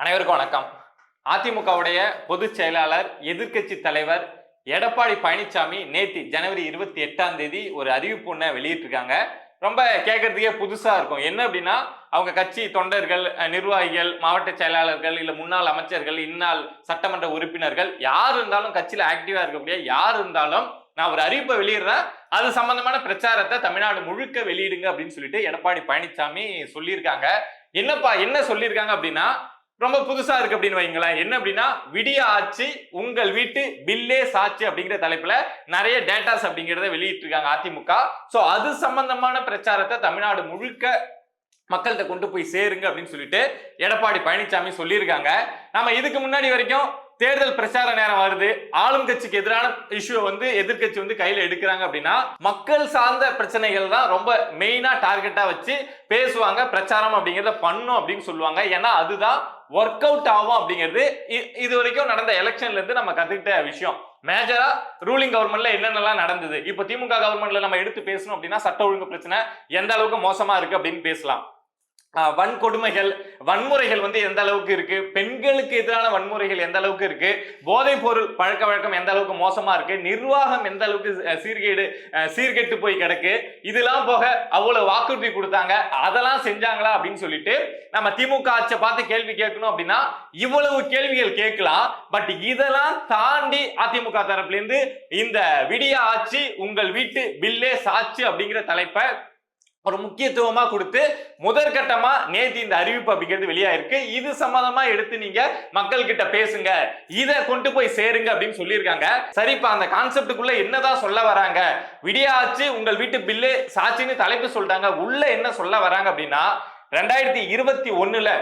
அனைவருக்கும் வணக்கம். அதிமுகவுடைய பொதுச் செயலாளர் எதிர்க்கட்சி தலைவர் எடப்பாடி பழனிசாமி நேற்று ஜனவரி 28 ஒரு அறிவிப்பு ஒன்றை வெளியிட்டிருக்காங்க. ரொம்ப கேட்கறதுக்கே புதுசா இருக்கும். என்ன அப்படின்னா, அவங்க கட்சி தொண்டர்கள், நிர்வாகிகள், மாவட்ட செயலாளர்கள், இல்ல முன்னாள் அமைச்சர்கள், இந்நாள் சட்டமன்ற உறுப்பினர்கள் யார் இருந்தாலும், கட்சியில ஆக்டிவா இருக்கக்கூடிய யார் இருந்தாலும், நான் ஒரு அறிவிப்பை வெளியிடுறேன், அது சம்பந்தமான பிரச்சாரத்தை தமிழ்நாடு முழுக்க வெளியிடுங்க அப்படின்னு சொல்லிட்டு எடப்பாடி பழனிசாமி சொல்லியிருக்காங்க. என்ன சொல்லியிருக்காங்க அப்படின்னா, ரொம்ப புதுசா இருக்கு அப்படின்னு வைங்களேன். என்ன அப்படின்னா, விடிய ஆட்சி உங்கள் வீட்டு பில்லே சாட்சி அப்படிங்கிற தலைப்புல நிறைய டேட்டாஸ் அப்படிங்கிறத வெளியிட்டு இருக்காங்க அதிமுக. சோ அது சம்பந்தமான பிரச்சாரத்தை தமிழ்நாடு முழுக்க மக்கள்கிட்ட கொண்டு போய் சேருங்க அப்படின்னு சொல்லிட்டு எடப்பாடி பழனிசாமி சொல்லியிருக்காங்க. நம்ம இதுக்கு முன்னாடி வரைக்கும் தேர்தல் பிரச்சார நேரம் வருது, ஆளும் கட்சிக்கு எதிரான இஷ்யூ எதிர்கட்சி கையில எடுக்கிறாங்க அப்படின்னா, மக்கள் சார்ந்த பிரச்சனைகள் தான் ரொம்ப மெயினா டார்கெட்டா வச்சு பேசுவாங்க, பிரச்சாரம் அப்படிங்கறத பண்ணும் அப்படின்னு சொல்லுவாங்க. ஏன்னா அதுதான் ஒர்க் அவுட் ஆகும் அப்படிங்கிறது இது வரைக்கும் நடந்த எலெக்ஷன்ல இருந்து நம்ம கத்துக்கிட்ட விஷயம். மேஜரா ரூலிங் கவர்மெண்ட்ல என்னென்னலாம் நடந்தது, இப்ப திமுக கவர்மெண்ட்ல நம்ம எடுத்து பேசணும் அப்படின்னா, சட்ட ஒழுங்கு பிரச்சனை எந்த அளவுக்கு மோசமா இருக்கு அப்படின்னு பேசலாம். வன்கொடுமைகள், வன்முறைகள் எந்த அளவுக்கு இருக்கு, பெண்களுக்கு எதிரான வன்முறைகள் எந்த அளவுக்கு இருக்கு, போதைப் பொருள் பழக்க வழக்கம் எந்த அளவுக்கு மோசமா இருக்கு, நிர்வாகம் எந்த அளவுக்கு சீர்கெட்டு போய் கிடக்கு, இதெல்லாம் போக அவ்வளவு வாக்குறுதி கொடுத்தாங்க, அதெல்லாம் செஞ்சாங்களா அப்படின்னு சொல்லிட்டு நம்ம திமுக ஆட்சியை பார்த்து கேள்வி கேட்கணும் அப்படின்னா இவ்வளவு கேள்விகள் கேட்கலாம். பட் இதெல்லாம் தாண்டி அதிமுக தரப்புல இருந்து இந்த விடிய ஆட்சி உங்கள் வீட்டு பில்லே சாட்சி அப்படிங்கிற தலைப்பை ஒரு முக்கியத்துவமா கொடுத்து முதற்கட்டமா நேற்று இந்த அறிவிப்பு அப்படிங்கிறது வெளியாயிருக்கு. இது சம்பந்தமா எடுத்து நீங்க மக்கள் கிட்ட பேசுங்க, இதை கொண்டு போய் சேருங்க அப்படின்னு சொல்லியிருக்காங்க. சரிப்பா, அந்த கான்செப்டுக்குள்ள என்னதான் சொல்ல வராங்க, விடிய ஆட்சி உங்கள் வீட்டு பில்லே சாட்சின்னு தலைப்பு சொல்றாங்க, உள்ள என்ன சொல்ல வராங்க அப்படின்னா, 2021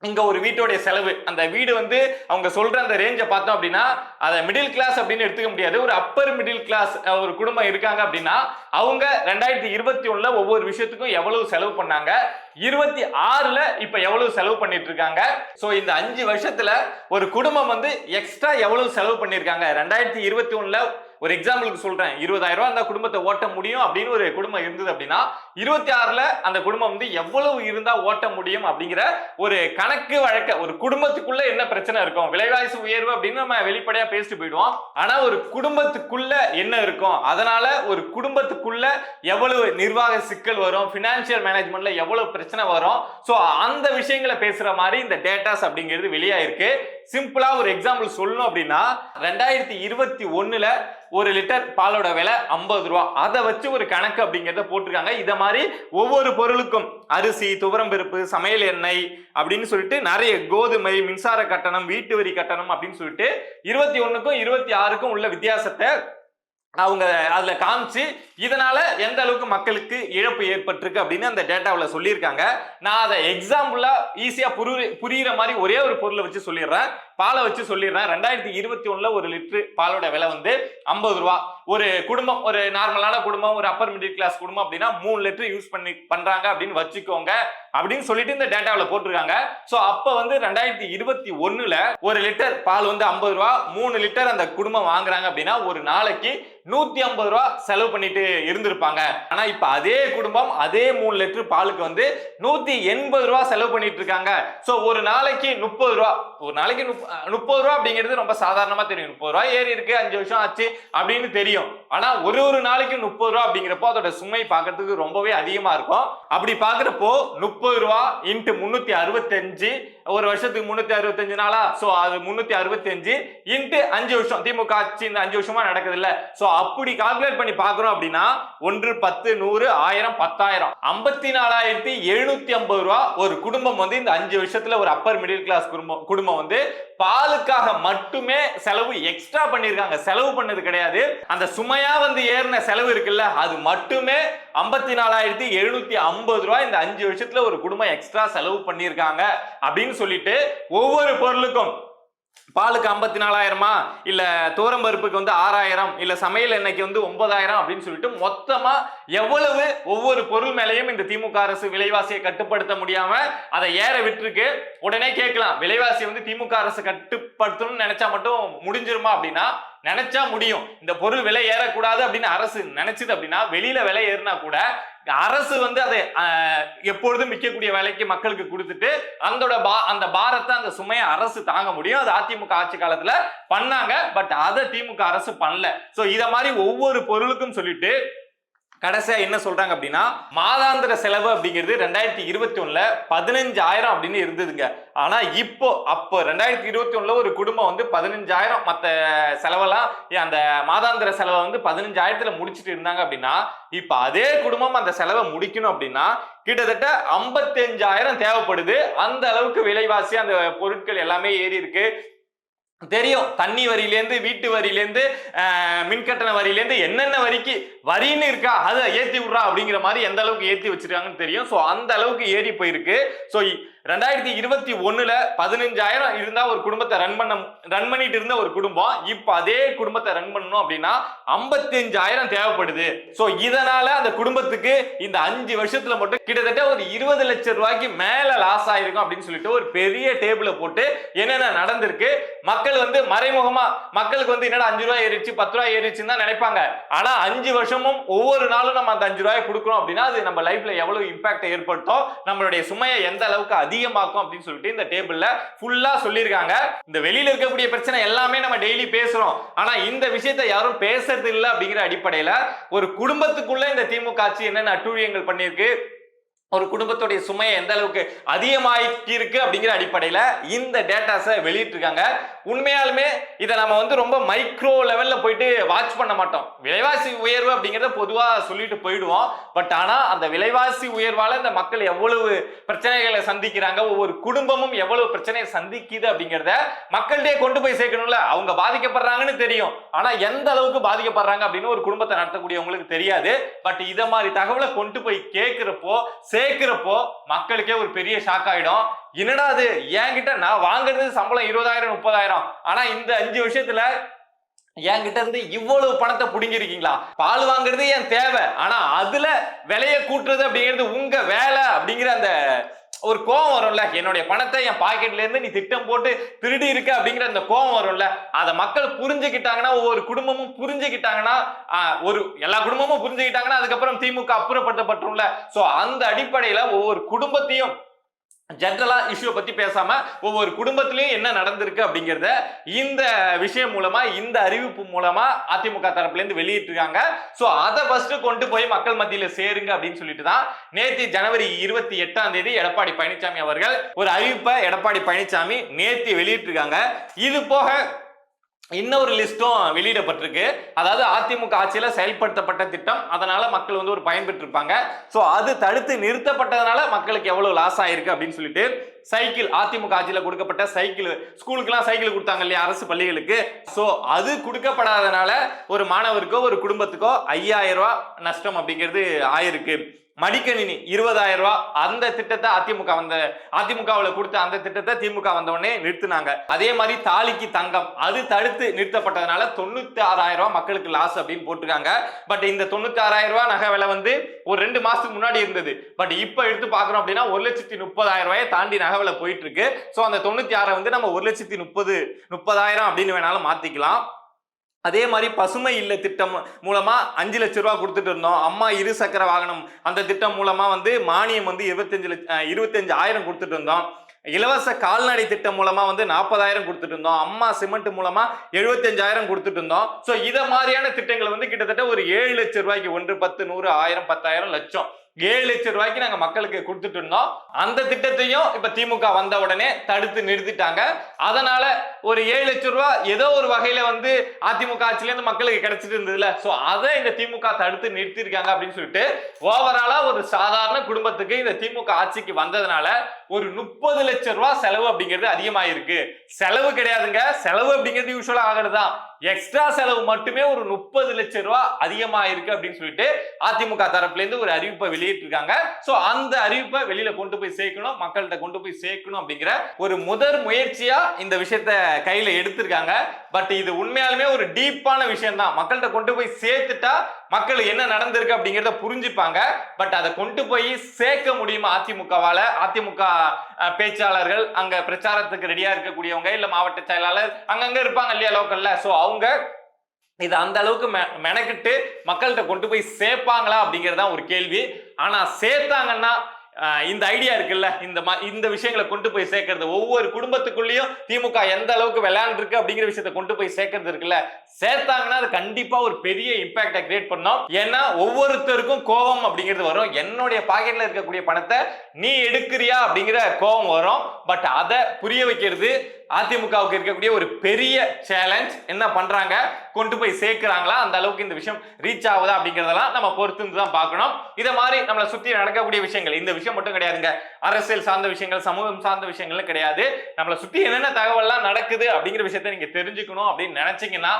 இங்க ஒரு வீட்டோடைய செலவு, அந்த வீடு அவங்க சொல்ற அந்த ரேஞ்சை பார்த்தோம் அப்படின்னா, அதை மிடில் கிளாஸ் அப்படின்னு எடுத்துக்க முடியாது, ஒரு அப்பர் மிடில் கிளாஸ் ஒரு குடும்பம் இருக்காங்க அப்படின்னா, அவங்க 2021 ஒவ்வொரு விஷயத்துக்கும் எவ்வளவு செலவு பண்ணாங்க, 26ல இப்ப எவ்வளவு செலவு பண்ணிட்டு இருக்காங்க. சோ இந்த 5 வருஷத்துல ஒரு குடும்பம் எக்ஸ்ட்ரா எவ்வளவு செலவு பண்ணிருக்காங்க. 2021 ஒரு எக்ஸாம்பிளுக்கு சொல்றேன், 20,000 ரூபாய் அந்த குடும்பத்தை ஓட்ட முடியும் அப்படின்னு ஒரு குடும்பம் இருந்தது அப்படின்னா, 26ல அந்த குடும்பம் எவ்வளவு இருந்தா ஓட்ட முடியும் அப்படிங்கிற ஒரு கணக்கு வழக்க, ஒரு குடும்பத்துக்குள்ள என்ன பிரச்சனை இருக்கும், விலைவாசி உயர்வு அப்படின்னு நம்ம வெளிப்படையா பேசிட்டு போயிடுவோம். ஆனா ஒரு குடும்பத்துக்குள்ள என்ன இருக்கும், அதனால ஒரு குடும்பத்துக்குள்ள எவ்வளவு நிர்வாக சிக்கல் வரும், பினான்சியல் மேனேஜ்மெண்ட்ல எவ்வளவு பிரச்சனை வரும், சோ அந்த விஷயங்களை பேசுற மாதிரி இந்த டேட்டாஸ் அப்படிங்கிறது வெளியாயிருக்கு. சிம்பிளா ஒரு எக்ஸாம்பிள் சொல்லணும் அப்படின்னா, 2021 ஒரு லிட்டர் பாலோட விலை 50 ரூபாய், அதை வச்சு ஒரு கணக்கு அப்படிங்கிறத போட்டிருக்காங்க. இத மாதிரி ஒவ்வொரு பொருளுக்கும் அரிசி, துவரம் பருப்பு, சமையல் எண்ணெய் அப்படின்னு சொல்லிட்டு நிறைய, கோதுமை, மின்சார கட்டணம், வீட்டு வரி கட்டணம் அப்படின்னு சொல்லிட்டு 21க்கும் 26க்கும் உள்ள வித்தியாசத்தை அவங்க அதுல காமிச்சு, இதனால எந்த அளவுக்கு மக்களுக்கு இழப்பு ஏற்பட்டிருக்கு அப்படின்னு அந்த டேட்டாவில் சொல்லியிருக்காங்க. நான் அதை எக்ஸாம்பிளா ஈஸியா புரியுற மாதிரி ஒரே ஒரு பொருளை வச்சு சொல்லிடுறேன், பாலை வச்சு சொல்லிடுறேன். 2021 ஒரு லிட்டர் பாலோட விலை 50 ரூபாய். ஒரு குடும்பம், ஒரு நார்மலான குடும்பம், ஒரு அப்பர் மிடில் கிளாஸ் குடும்பம் அப்படின்னா 3 லிட்டர் யூஸ் பண்றாங்க அப்படின்னு வச்சுக்கோங்க அப்படின்னு சொல்லிட்டு இந்த டேட்டாவில் போட்டிருக்காங்க. சோ அப்ப 2021 ஒரு லிட்டர் பால் 50 ரூபாய், 3 லிட்டர் அந்த குடும்பம் வாங்குறாங்க அப்படின்னா ஒரு நாளைக்கு 150 ரூபாய் செலவு பண்ணிட்டு இருந்திருப்பாங்க. ஆனா இப்ப அதே குடும்பம் அதே 3 லிட்டர் பாலுக்கு 180 ரூபாய் செலவு பண்ணிட்டு இருக்காங்க. சோ ஒரு நாளைக்கு 30 ரூபாய், ஒரு நாளைக்கு 30 ரூபாய் அப்படிங்கிறது ரொம்ப சாதாரணமா தெரியும், 30 ரூபாய் ஏறி இருக்கு, 5 வருஷம் ஆச்சு அப்படின்னு தெரியும். ஆனா ஒரு நாளைக்கு 30 ரூபாய் அப்படிங்கிறப்போ அதோட சுமை பார்க்கறதுக்கு ரொம்பவே அதிகமா இருக்கும். அப்படி பாக்குறப்போ 30 ரூபாய் இன்ட்டு 365, ஒரு வருஷத்துக்கு 365 நாளா, சோ அது 365 இன்ட்டு 5 வருஷம், திமுக ஆட்சி இந்த 5 வருஷமா நடக்குது இல்ல, சோ அப்படி கால்குலேட் பண்ணி பாக்குறோம் அப்படின்னா 1, 10, 100, 1000, 10,000, 54,750 ரூபாய் ஒரு குடும்பம் இந்த 5 வருஷத்துல, ஒரு அப்பர் மிடில் கிளாஸ் குடும்பம் பாலுக்காக மட்டுமே செலவு எக்ஸ்ட்ரா பண்ணிருக்காங்க. செலவு பண்ணது கிடையாது, அந்த சுமையா ஏறின செலவு இருக்குல்ல, அது மட்டுமே 54,750 ரூபாய் இந்த 5 வருஷத்துல ஒரு குடும்பம் எக்ஸ்ட்ரா செலவு பண்ணிருக்காங்க அப்படின்னு சொல்லிட்டு, ஒவ்வொரு பொருளுக்கும் பாலுக்கு 54,000, இல்ல துவரம் பருப்புக்கு 6,000, இல்ல சமையல் எண்ணெய்க்கு 9,000 அப்படின்னு சொல்லிட்டு மொத்தமா எவ்வளவு ஒவ்வொரு பொருள் மேலையும் இந்த திமுக அரசு விலைவாசியை கட்டுப்படுத்த முடியாம அதை ஏற விட்டுருக்கு. உடனே கேட்கலாம், விலைவாசி திமுக அரசு கட்டுப்படுத்தணும்னு நினைச்சா மட்டும் முடிஞ்சிருமா அப்படின்னா நினைச்சா முடியும். இந்த பொருள் விலை ஏறக்கூடாது அப்படின்னு அரசு நினைச்சது அப்படின்னா வெளியில விலை ஏறினா கூட அரசு அதை எப்பொழுதும் விற்கக்கூடிய விலைக்கு மக்களுக்கு கொடுத்துட்டு அந்த பாரத்தை அந்த சுமையை அரசு தாங்க முடியும். அது அதிமுக ஆட்சி காலத்துல பண்ணாங்க. பட் அதை திமுக அரசு பண்ணல. சோ இத மாதிரி ஒவ்வொரு பொருளுக்கும் சொல்லிட்டு கடைசியா என்ன சொல்றாங்க அப்படின்னா மாதாந்திர செலவு அப்படிங்கிறது 2021 15,000 அப்படின்னு இருந்ததுங்க. ஆனா அப்போ 2021 ஒரு குடும்பம் 15,000 மத்த செலவெல்லாம் அந்த மாதாந்திர செலவை 15,000 முடிச்சுட்டு இருந்தாங்க அப்படின்னா இப்ப அதே குடும்பம் அந்த செலவை முடிக்கணும் அப்படின்னா கிட்டத்தட்ட 55,000 தேவைப்படுது. அந்த அளவுக்கு விலைவாசி அந்த பொருட்கள் எல்லாமே ஏறி இருக்கு. தெரியும், தண்ணி வரியிலேருந்து வீட்டு வரியிலேருந்து மின்கட்டண வரியிலேருந்து என்னென்ன வரிக்கு வரின்னு இருக்கா அதை ஏத்தி விடுறா அப்படிங்கிற மாதிரி எந்த அளவுக்கு ஏத்தி வச்சிருக்காங்கன்னு தெரியும். ஸோ அந்த அளவுக்கு ஏறி போயிருக்கு. ஸோ 2021 15,000 இருந்தா ஒரு குடும்பத்தை ரன் பண்ணிட்டு இருந்த ஒரு குடும்பம் இப்ப அதே குடும்பத்தை ரன் பண்ணணும் அப்படின்னா 55,000 தேவைப்படுது. சோ இதனால அந்த குடும்பத்துக்கு இந்த 5 வருஷத்துல மட்டும் கிட்டத்தட்ட ஒரு 20 லட்சம் ரூபாய்க்கு மேல லாஸ் ஆயிருக்கும் அப்படின்னு சொல்லிட்டு ஒரு பெரிய டேபிள போட்டு என்னென்ன நடந்திருக்கு மக்கள் மறைமுகமா மக்களுக்கு என்னடா 5 ரூபாய் ஏறிச்சு 10 ரூபாய் ஏறிச்சுன்னு தான் நினைப்பாங்க. ஆனா 5 வருஷமும் ஒவ்வொரு நாளும் நம்ம அந்த 5 ரூபாய் கொடுக்கிறோம் அப்படின்னா அது நம்ம லைஃப்ல எவ்வளவு இம்பாக்ட் ஏற்படுத்தும், நம்மளுடைய சுமையை எந்த அளவுக்கு அதிகமாக்கும் அப்படின்னு சொல்லிட்டு இந்த டேபிள்ல ஃபுல்லா சொல்லியிருக்காங்க. இந்த வெளியில இருக்கக்கூடிய பிரச்சனை எல்லாமே நம்ம டெய்லி பேசுறோம். ஆனா இந்த விஷயத்தை யாரும் பேசுறது இல்லை அப்படிங்கிற அடிப்படையில ஒரு குடும்பத்துக்குள்ள இந்த திமுக ஆட்சி என்னென்ன அட்டூழியங்கள் பண்ணிருக்கு, ஒரு குடும்பத்துடைய சுமையை எந்த அளவுக்கு அதிகமாக்கி இருக்கு அப்படிங்கிற அடிப்படையில இந்த டேட்டாஸை வெளியிட்டிருக்காங்க. உண்மையாலுமே இதை நம்ம ரொம்ப மைக்ரோ லெவல்ல போயிட்டு வாட்ச் பண்ண மாட்டோம். விலைவாசி உயர்வு அப்படிங்கிறத பொதுவா சொல்லிட்டு போயிடுவோம். பட் ஆனா அந்த விலைவாசி உயர்வால இந்த மக்கள் எவ்வளவு பிரச்சனைகளை சந்திக்கிறாங்க, ஒவ்வொரு குடும்பமும் எவ்வளவு பிரச்சனையை சந்திக்குது அப்படிங்கிறத மக்கள்கிட்டே கொண்டு போய் சேர்க்கணும்ல. அவங்க பாதிக்கப்படுறாங்கன்னு தெரியும், ஆனா எந்த அளவுக்கு பாதிக்கப்படுறாங்க அப்படின்னு ஒரு குடும்பத்தை நடத்தக்கூடியவங்களுக்கு தெரியாது. பட் இத மாதிரி தகவலை கொண்டு போய் சேர்க்கிறப்போ மக்களுக்கே ஒரு பெரிய ஷாக் ஆயிடும். என்னடா அது, என்கிட்ட நான் வாங்குறது சம்பளம் 20,000 30,000, ஆனா இந்த 5 வருஷத்துல என்கிட்ட இருந்து இவ்வளவு பணத்தை புடுங்கிருக்கீங்களா? பால் வாங்குறது என் தேவை, ஆனா அதுல விலையை கூட்டுறது அப்படிங்கிறது உங்க வேலை அப்படிங்கிற அந்த ஒரு கோவம் வரும்ல. என்னுடைய பணத்தை என் பாக்கெட்ல இருந்து நீ திட்டம் போட்டு திருடி இருக்க அப்படிங்கிற அந்த கோவம் வரும்ல. அதை மக்கள் புரிஞ்சுக்கிட்டாங்கன்னா, ஒவ்வொரு குடும்பமும் புரிஞ்சுக்கிட்டாங்கன்னா, எல்லா குடும்பமும் புரிஞ்சுக்கிட்டாங்கன்னா அதுக்கப்புறம் திமுக அப்புறப்படுத்தப்பட்டும்ல. சோ அந்த அடிப்படையில ஒவ்வொரு குடும்பத்தையும் ஜெனரலா இஷ்யூ பத்தி பேசாம ஒவ்வொரு குடும்பத்திலையும் என்ன நடந்திருக்கு அப்படிங்கறத இந்த விஷயம் மூலமா, இந்த அறிவிப்பு மூலமா அதிமுக தரப்புல இருந்து வெளியிட்டிருக்காங்க. சோ அதை ஃபர்ஸ்ட் கொண்டு போய் மக்கள் மத்தியில சேருங்க அப்படின்னு சொல்லிட்டு தான் நேத்து ஜனவரி 28 எடப்பாடி பழனிசாமி அவர்கள் ஒரு அறிவிப்பை எடப்பாடி பழனிசாமி நேத்து வெளியிட்டிருக்காங்க. இது போக இன்னொரு லிஸ்டும் வெளியிடப்பட்டிருக்கு. அதாவது அதிமுக ஆட்சியில செயல்படுத்தப்பட்ட திட்டம், அதனால மக்கள் ஒரு பயன்பெற்று இருப்பாங்க. சோ அது தடுத்து நிறுத்தப்பட்டதனால மக்களுக்கு எவ்வளவு லாஸ் ஆயிருக்கு அப்படின்னு சொல்லிட்டு சைக்கிள், அதிமுக ஆட்சியில கொடுக்கப்பட்ட சைக்கிள், ஸ்கூலுக்குலாம் சைக்கிள் கொடுத்தாங்க இல்லையா அரசு பள்ளிகளுக்கு, சோ அது கொடுக்கப்படாதனால ஒரு மாணவருக்கோ ஒரு குடும்பத்துக்கோ 5,000 ரூபாய் நஷ்டம் அப்படிங்கிறது ஆயிருக்கு. மடிக்கணினி 20,000 ரூபாய், அந்த திட்டத்தை அதிமுகவில் கொடுத்த அந்த திட்டத்தை திமுக வந்தவொடனே நிறுத்தினாங்க. அதே மாதிரி தாலிக்கு தங்கம், அது தடுத்து நிறுத்தப்பட்டதுனால 96,000 ரூபாய் மக்களுக்கு லாஸ் அப்படின்னு போட்டிருக்காங்க. பட் இந்த 96,000 ரூபாய் நகை விலை ஒரு 2 மாசத்துக்கு முன்னாடி இருந்தது. பட் இப்ப எடுத்து பாக்குறோம் அப்படின்னா 1,30,000 ரூபாயை தாண்டி நகை விலை போயிட்டு இருக்கு. சோ அந்த 96 நம்ம 1,30,000 அப்படின்னு வேணாலும் மாத்திக்கலாம். அதே மாதிரி பசுமை இல்ல திட்டம் மூலமா 5 லட்சம் ரூபாய் கொடுத்துட்டு இருந்தோம். அம்மா 2 சக்கர வாகனம் அந்த திட்டம் மூலமா மானியம் 25,000 கொடுத்துட்டு இருந்தோம். இலவச கால்நடை திட்டம் மூலமா 40,000 கொடுத்துட்டு இருந்தோம். அம்மா சிமெண்ட் மூலமா 75,000 கொடுத்துட்டு இருந்தோம். சோ இத மாதிரியான திட்டங்கள் கிட்டத்தட்ட ஒரு 7 லட்சம் ரூபாய்க்கு 1 10 100 1000 10,000 லட்சம் 7 லட்சம் ரூபாய்க்கு நாங்க மக்களுக்கு கொடுத்துட்டு இருந்தோம். அந்த திட்டத்தையும் இப்ப திமுக வந்த உடனே தடுத்து நிறுத்திட்டாங்க. அதனால ஒரு 7 லட்சம் ரூபாய் ஏதோ ஒரு வகையில அதிமுக ஆட்சியில இருந்து மக்களுக்கு கிடைச்சிட்டு இருந்ததுல, சோ அதை இந்த திமுக தடுத்து நிறுத்தி இருக்காங்க அப்படின்னு சொல்லிட்டு ஓவராலா ஒரு சாதாரண குடும்பத்துக்கு இந்த திமுக ஆட்சிக்கு வந்ததுனால ஒரு 30 லட்சம் ரூபாய் செலவு அப்படிங்கிறது அதிகமாயிருக்கு. செலவு கிடையாதுங்க, செலவு அப்படிங்கிறது யூசுவலா ஆகிறதுதான். எக்ஸ்ட்ரா செலவு மட்டுமே ஒரு 30 லட்சம் ரூபாய் அதிகமாயிருக்கு அப்படின்னு சொல்லிட்டு அதிமுக தரப்புல இருந்து ஒரு அறிவிப்பை வெளியிட்டிருக்காங்க. சோ அந்த அறிவிப்பை வெளியில கொண்டு போய் சேர்க்கணும், மக்கள்கிட்ட கொண்டு போய் சேர்க்கணும் அப்படிங்கிற ஒரு முதல் முயற்சியா இந்த விஷயத்த கையில எடுத்திருக்காங்க. பட் இது உண்மையாலுமே ஒரு டீப்பான விஷயம் தான். மக்கள்கிட்ட கொண்டு போய் சேர்த்துட்டா மக்கள் என்ன நடந்திருக்கு அப்படிங்கிறத புரிஞ்சுப்பாங்க. பட் அதை கொண்டு போய் சேர்க்க முடியுமா அதிமுகவால? அதிமுக பேச்சாளர்கள், அங்க பிரச்சாரத்துக்கு ரெடியா இருக்கக்கூடியவங்க, இல்ல மாவட்ட செயலாளர் அங்கங்க இருப்பாங்க இல்லையா லோக்கல்ல, சோ அவங்க இது அந்த அளவுக்கு மெனக்கிட்டு மக்கள்கிட்ட கொண்டு போய் சேர்ப்பாங்களா அப்படிங்கறதா ஒரு கேள்வி. ஆனா சேர்த்தாங்கன்னா இந்த ஐடியா இருக்குல்ல, இந்த விஷயங்களை கொண்டு போய் சேர்க்கறது, ஒவ்வொரு குடும்பத்துக்குள்ளேயும் திமுக எந்த அளவுக்கு விளையாண்டு இருக்கு அப்படிங்கிற விஷயத்தை கொண்டு போய் சேர்க்கறது இருக்குல்ல, சேர்த்தாங்கன்னா அது கண்டிப்பா ஒரு பெரிய இம்பாக்டை கிரியேட் பண்ணும். ஏன்னா ஒவ்வொருத்தருக்கும் கோபம் அப்படிங்கிறது வரும். என்னுடைய பாக்கெட்ல இருக்கக்கூடிய பணத்தை நீ எடுக்கிறியா அப்படிங்கிற கோபம் வரும். பட் அதை புரிய வைக்கிறது அதிமுகவுக்கு இருக்கக்கூடிய ஒரு பெரிய சேலஞ்ச். என்ன பண்றாங்க, கொண்டு போய் சேர்க்கிறாங்களா, அந்த அளவுக்கு இந்த விஷயம் ரீச் ஆகுதா அப்படிங்கறதெல்லாம் நம்ம பொறுத்து தான் பார்க்கணும். இதை மாதிரி நம்மளை சுத்தி நடக்கக்கூடிய விஷயங்கள், இந்த விஷயம் மட்டும் கிடையாதுங்க, அரசியல் சார்ந்த விஷயங்கள், சமூகம் சார்ந்த விஷயங்கள் கிடையாது, நம்மளை சுத்தி என்னென்ன தகவல்லாம் நடக்குது அப்படிங்கிற விஷயத்த நீங்க தெரிஞ்சுக்கணும் அப்படின்னு நினைச்சீங்கன்னா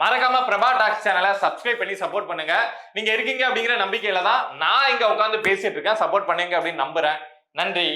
மறக்காம பிரபா டாக்ஸ் சேனலை சப்ஸ்கிரைப் பண்ணி சப்போர்ட் பண்ணுங்க. நீங்க இருக்கீங்க அப்படிங்கிற நம்பிக்கையில தான் நான் இங்க உட்காந்து பேசிட்டு இருக்கேன். சப்போர்ட் பண்ணுங்க அப்படின்னு நம்புறேன். நன்றி.